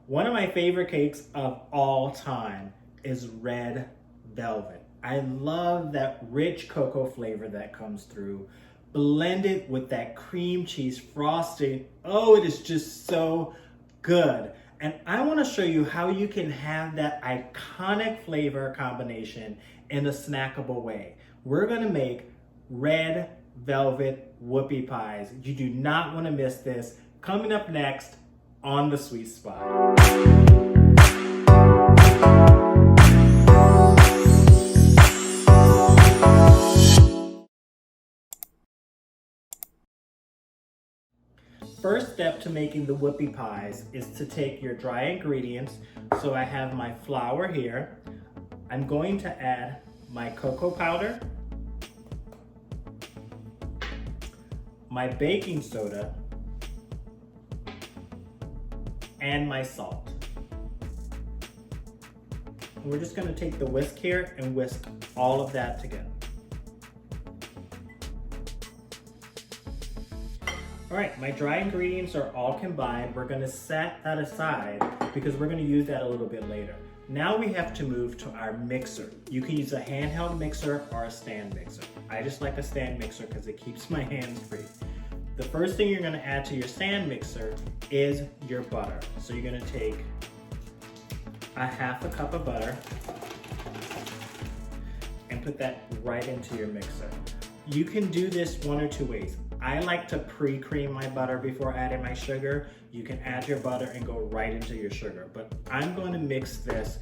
One of my favorite cakes of all time is Red Velvet. I love that rich cocoa flavor that comes through, blended with that cream cheese frosting. Oh, it is just so good. And I want to show you how you can have that iconic flavor combination in a snackable way. We're going to make Red Velvet Whoopie Pies. You do not want to miss this. Coming up next on The Sweet Spot. First step to making the whoopie pies is to take your dry ingredients. So I have my flour here. I'm going to add my cocoa powder, my baking soda, and my salt. And we're just going to take the whisk here and whisk all of that together. All right, my dry ingredients are all combined. We're going to set that aside because we're going to use that a little bit later. Now we have to move to our mixer. You can use a handheld mixer or a stand mixer. I just like a stand mixer because it keeps my hands free. The first thing you're going to add to your stand mixer is your butter. So you're going to take a half a cup of butter and put that right into your mixer. You can do this one or two ways. I like to pre-cream my butter before adding my sugar. You can add your butter and go right into your sugar, but I'm going to mix this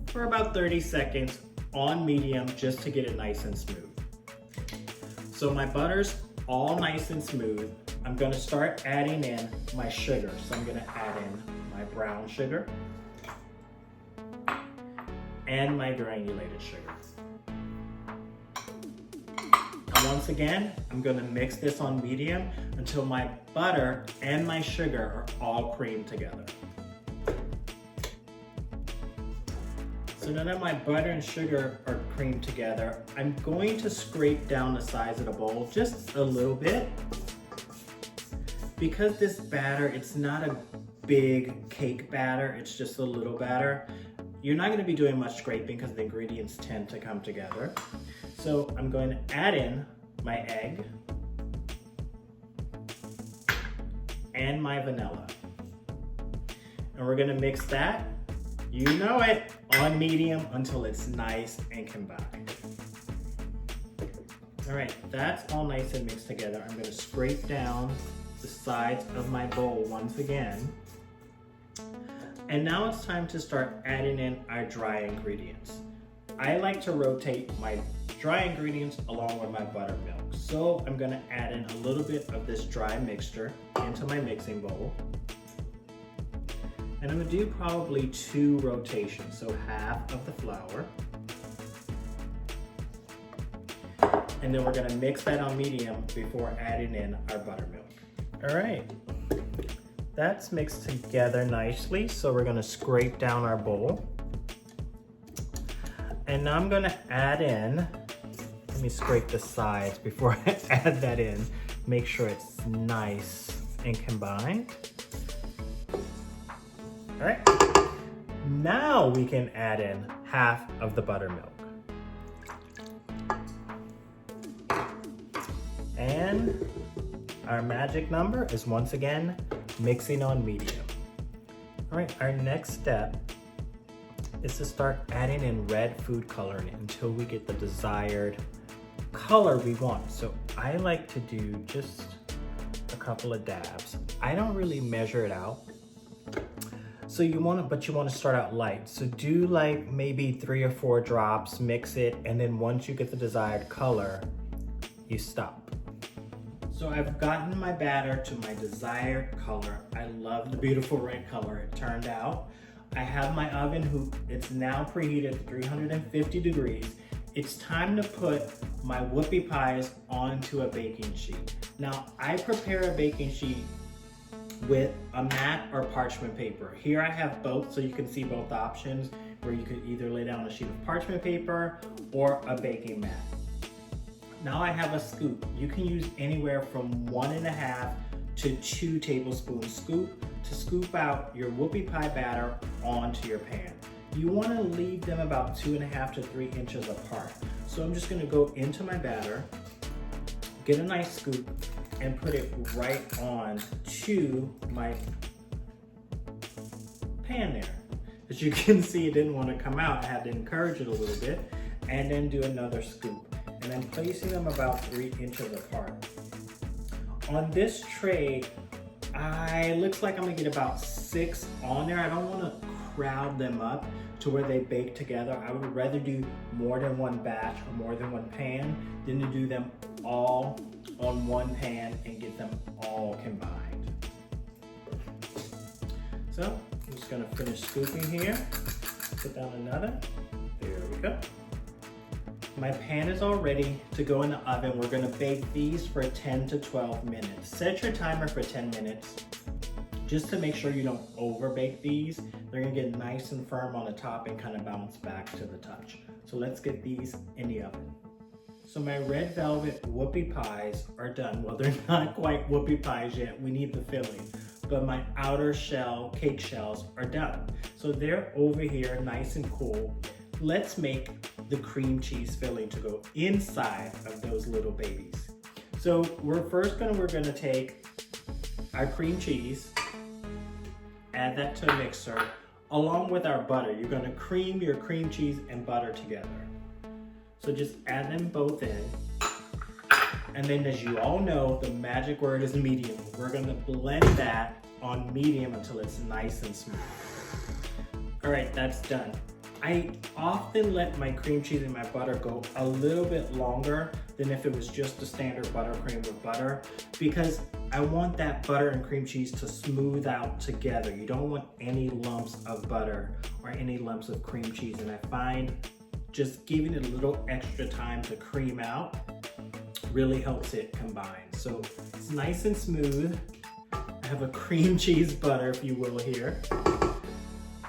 for about 30 seconds on medium just to get it nice and smooth. So my butter's all nice and smooth. I'm going to start adding in my sugar. So I'm going to add in my brown sugar and my granulated sugar. Once again, I'm going to mix this on medium until my butter and my sugar are all creamed together. So now that my butter and sugar are creamed together, I'm going to scrape down the sides of the bowl just a little bit. Because this batter, it's not a big cake batter, it's just a little batter. You're not going to be doing much scraping because the ingredients tend to come together. So I'm going to add in my egg and my vanilla. And we're going to mix that, you know it, on medium until it's nice and combined. All right, that's all nice and mixed together. I'm going to scrape down the sides of my bowl once again. And now it's time to start adding in our dry ingredients. I like to rotate my dry ingredients along with my buttermilk. So I'm gonna add in a little bit of this dry mixture into my mixing bowl. And I'm gonna do probably 2 rotations, so half of the flour. And then we're gonna mix that on medium before adding in our buttermilk. All right. That's mixed together nicely, so we're gonna scrape down our bowl. And now I'm gonna add in, let me scrape the sides before I add that in, make sure it's nice and combined. All right, now we can add in half of the buttermilk. And our magic number is once again mixing on medium. All right, our next step is to start adding in red food coloring until we get the desired color we want. So I like to do just a couple of dabs. I don't really measure it out. So you want to start out light. So do like maybe 3 or 4 drops, mix it, and then once you get the desired color, you stop. So I've gotten my batter to my desired color. I love the beautiful red color it turned out. I have my oven hoop. It's now preheated to 350 degrees. It's time to put my whoopie pies onto a baking sheet. Now, I prepare a baking sheet with a mat or parchment paper. Here I have both, so you can see both options, where you could either lay down a sheet of parchment paper or a baking mat. Now I have a scoop. You can use anywhere from 1.5 to 2 tablespoon scoop to scoop out your whoopie pie batter onto your pan. You want to leave them about 2.5 to 3 inches apart. So I'm just going to go into my batter, get a nice scoop, and put it right on to my pan there. As you can see, it didn't want to come out. I had to encourage it a little bit, and then do another scoop. And I'm placing them about 3 inches apart. On this tray, looks like I'm gonna get about 6 on there. I don't want to crowd them up to where they bake together. I would rather do more than one batch or more than one pan than to do them all on one pan and get them all combined. So I'm just gonna finish scooping here. Put down another. There we go. My pan is all ready to go in the oven. We're gonna bake these for 10 to 12 minutes. Set your timer for 10 minutes just to make sure you don't over bake these. They're gonna get nice and firm on the top and kind of bounce back to the touch. So let's get these in the oven. So my red velvet whoopie pies are done. Well, they're not quite whoopie pies yet. We need the filling, but my outer shell, cake shells are done. So they're over here nice and cool. Let's make the cream cheese filling to go inside of those little babies. So we're gonna take our cream cheese, add that to a mixer, along with our butter. You're gonna cream your cream cheese and butter together. So just add them both in. And then, as you all know, the magic word is medium. We're gonna blend that on medium until it's nice and smooth. All right, that's done. I often let my cream cheese and my butter go a little bit longer than if it was just a standard buttercream with butter, because I want that butter and cream cheese to smooth out together. You don't want any lumps of butter or any lumps of cream cheese, and I find just giving it a little extra time to cream out really helps it combine. So it's nice and smooth. I have a cream cheese butter, if you will, here.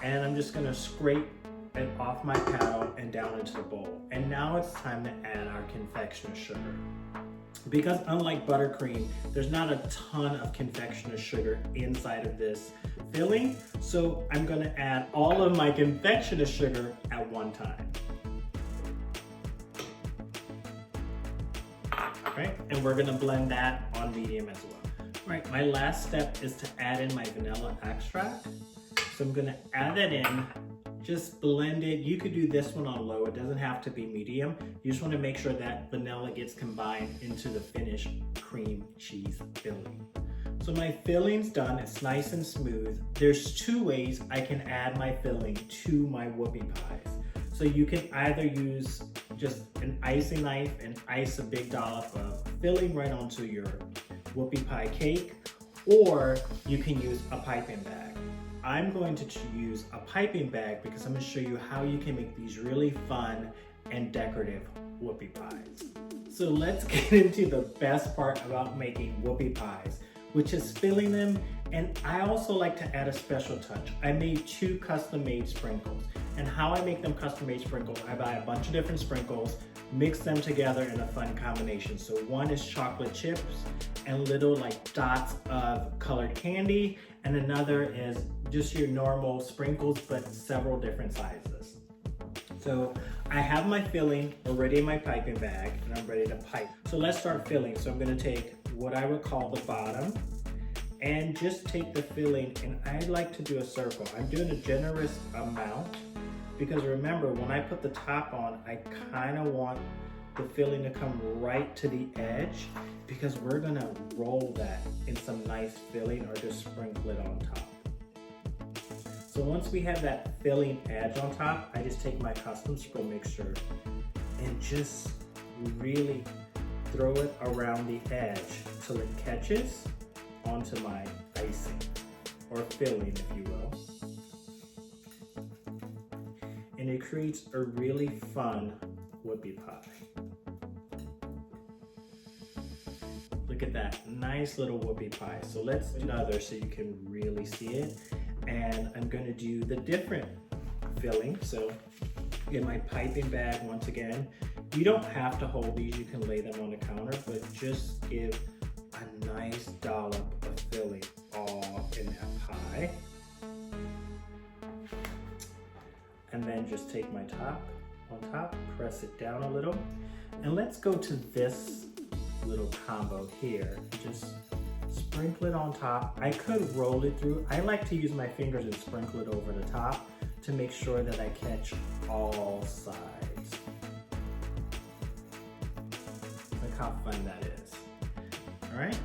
And I'm just gonna scrape it off my paddle and down into the bowl. And now it's time to add our confectioner sugar. Because unlike buttercream, there's not a ton of confectioner sugar inside of this filling. So I'm gonna add all of my confectioner sugar at one time. Right, and we're gonna blend that on medium as well. All right, my last step is to add in my vanilla extract. So I'm gonna add that in, just blend it. You could do this one on low, it doesn't have to be medium. You just wanna make sure that vanilla gets combined into the finished cream cheese filling. So my filling's done, it's nice and smooth. There's 2 ways I can add my filling to my whoopie pies. So you can either use just an icing knife and ice a big dollop of filling right onto your whoopie pie cake, or you can use a piping bag. I'm going to use a piping bag because I'm going to show you how you can make these really fun and decorative whoopie pies. So let's get into the best part about making whoopie pies, which is filling them. And I also like to add a special touch. I made 2 custom-made sprinkles. And how I make them custom-made sprinkles, I buy a bunch of different sprinkles, mix them together in a fun combination. So one is chocolate chips and little like dots of colored candy, and another is just your normal sprinkles, but several different sizes. So I have my filling already in my piping bag, and I'm ready to pipe. So let's start filling. So I'm gonna take what I would call the bottom, and just take the filling, and I like to do a circle. I'm doing a generous amount, because remember, when I put the top on, I kind of want the filling to come right to the edge, because we're gonna roll that in some nice filling or just sprinkle it on top. So once we have that filling edge on top, I just take my custom sprinkle mixture and just really throw it around the edge till it catches onto my icing, or filling, if you will. And it creates a really fun whoopie pie. Look at that, nice little whoopie pie. So let's do another so you can really see it. And I'm gonna do the different filling. So get my piping bag once again. You don't have to hold these, you can lay them on the counter, but just give a nice dollop of filling all in that pie. And then just take my top on top, press it down a little. And let's go to this little combo here. Just sprinkle it on top. I could roll it through. I like to use my fingers and sprinkle it over the top to make sure that I catch all sides. Look how fun that is. All right,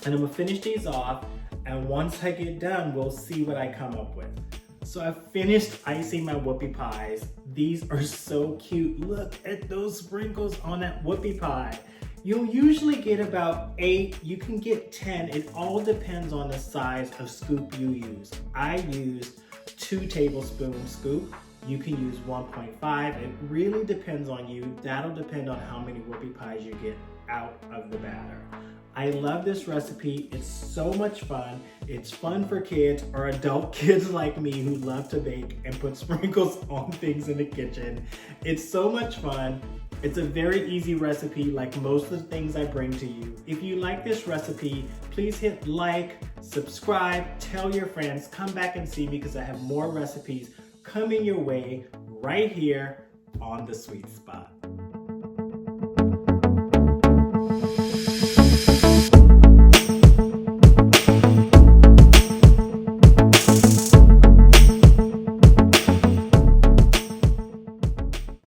and I'm gonna finish these off, and once I get done, we'll see what I come up with. So I've finished icing my whoopie pies. These are so cute. Look at those sprinkles on that whoopie pie. You'll usually get about 8, you can get 10. It all depends on the size of scoop you use. I used 2 tablespoon scoop. You can use 1.5. It really depends on you. That'll depend on how many whoopie pies you get out of the batter. I love this recipe. It's so much fun. It's fun for kids or adult kids like me who love to bake and put sprinkles on things in the kitchen. It's so much fun. It's a very easy recipe like most of the things I bring to you. If you like this recipe, please hit like, subscribe, tell your friends, come back and see me because I have more recipes coming your way right here on The Sweet Spot.